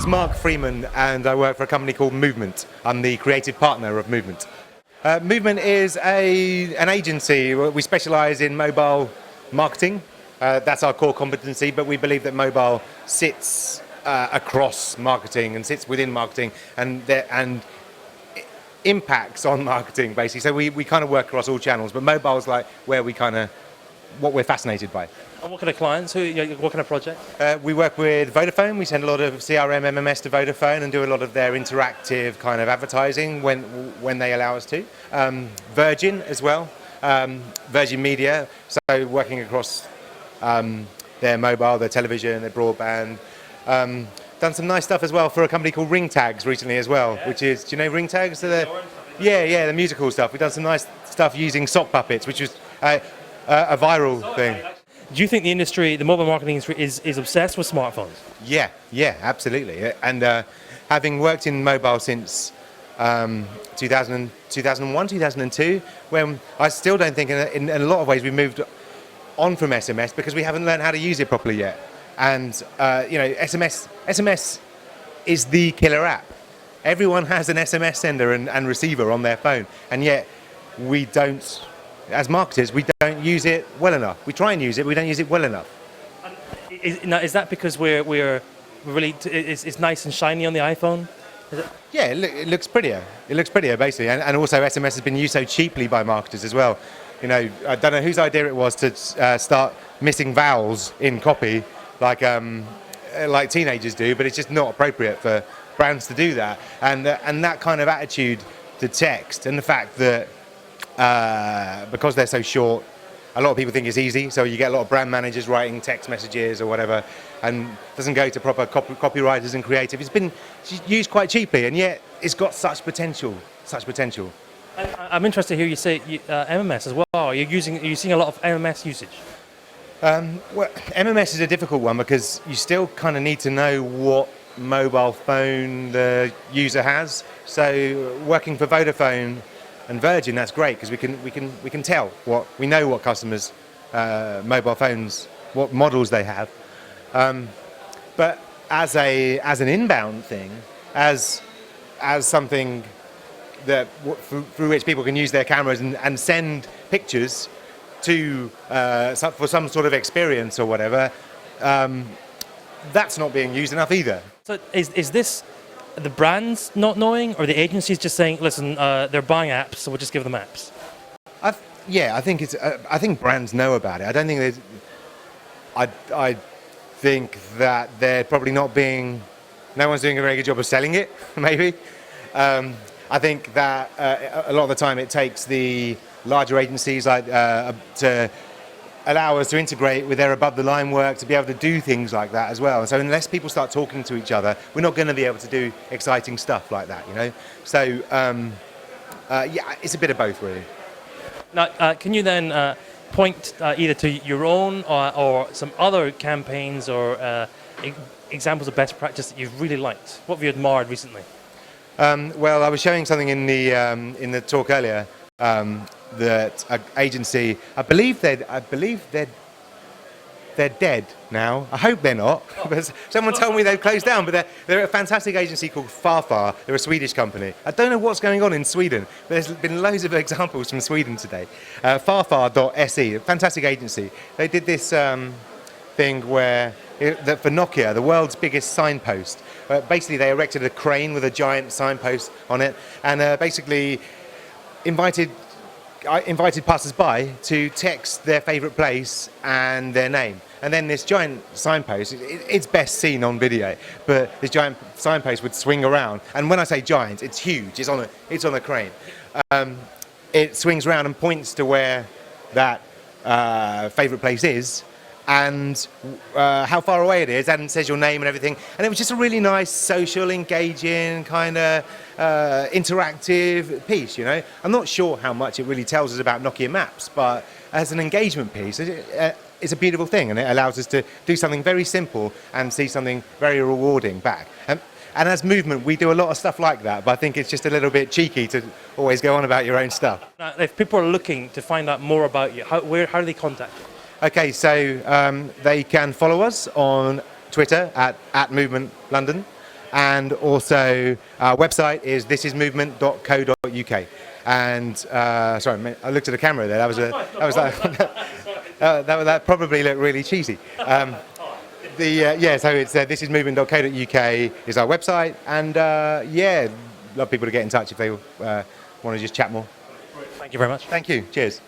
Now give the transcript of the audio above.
name's Mark Freeman and I work for a company called Movement. I'm the creative partner of Movement. Movement is an agency. We specialise in mobile marketing. That's our core competency, but we believe that mobile sits across marketing and sits within marketing and impacts on marketing, basically. So we kind of work across all channels, but mobile's like where what we're fascinated by. And what kind of clients? What kind of project? We work with Vodafone. We send a lot of CRM, MMS to Vodafone and do a lot of their interactive kind of advertising when they allow us to. Virgin as well, Virgin Media. So working across their mobile, their television, their broadband. Done some nice stuff as well for a company called Ring Tags recently as well, which is, do you know Ring Tags? The musical stuff. We've done some nice stuff using sock puppets, which was a viral thing. Do you think the industry, the mobile marketing industry, is obsessed with smartphones? Yeah, absolutely. And having worked in mobile since 2001, 2002, when I still don't think in a lot of ways we moved on from SMS because we haven't learned how to use it properly yet. And SMS is the killer app. Everyone has an SMS sender and receiver on their phone, and yet we don't. As marketers, we don't use it well enough. We try and use it, but we don't use it well enough. Is that because we're really it's nice and shiny on the iPhone? Yeah, it looks prettier. It looks prettier, basically, and also SMS has been used so cheaply by marketers as well. You know, I don't know whose idea it was to start missing vowels in copy, like teenagers do, but it's just not appropriate for brands to do that. And that kind of attitude to text, and the fact that because they're so short, a lot of people think it's easy, so you get a lot of brand managers writing text messages or whatever, and doesn't go to proper copywriters and creative. It's been used quite cheaply, and yet it's got such potential. I'm interested to hear you say MMS as well. Are you seeing a lot of MMS usage? Well, MMS is a difficult one because you still kind of need to know what mobile phone the user has. So working for Vodafone and Virgin, that's great because we can tell we know what customers' mobile phones, what models they have. But as an inbound thing, as something that through which people can use their cameras and send pictures to for some sort of experience or whatever, that's not being used enough either. So is this the brands not knowing, or the agencies just saying, listen, they're buying apps, so we'll just give them apps? I think brands know about it. I don't think I think that they're probably no one's doing a very good job of selling it, maybe. I think that a lot of the time it takes the larger agencies to allow us to integrate with their above-the-line work to be able to do things like that as well. And so unless people start talking to each other, we're not going to be able to do exciting stuff like that, you know? So, it's a bit of both, really. Now, can you then point either to your own or some other campaigns or examples of best practice that you've really liked? What have you admired recently? Well, I was showing something in the talk earlier. That agency, I believe they're dead now. I hope they're not. Someone told me they've closed down, but they're a fantastic agency called Farfar. They're a Swedish company. I don't know what's going on in Sweden, but there's been loads of examples from Sweden today. Farfar.se, a fantastic agency. They did this thing where for Nokia, the world's biggest signpost. Basically, they erected a crane with a giant signpost on it, and basically invited passers-by to text their favourite place and their name. And then this giant signpost, it's best seen on video, but this giant signpost would swing around. And when I say giant, it's huge. It's on a crane. It swings around and points to where that favourite place is, and how far away it is, and says your name and everything. And it was just a really nice, social, engaging, kind of interactive piece, you know. I'm not sure how much it really tells us about Nokia Maps, but as an engagement piece, it's a beautiful thing, and it allows us to do something very simple and see something very rewarding back. And as Movement, we do a lot of stuff like that, but I think it's just a little bit cheeky to always go on about your own stuff. Now, if people are looking to find out more about you, how do they contact you? Okay, so they can follow us on Twitter at Movement London, and also our website is thisismovement.co.uk. And sorry, I looked at the camera there. That probably looked really cheesy. So it's thisismovement.co.uk is our website, and love people to get in touch if they want to just chat more. Thank you very much. Thank you. Cheers.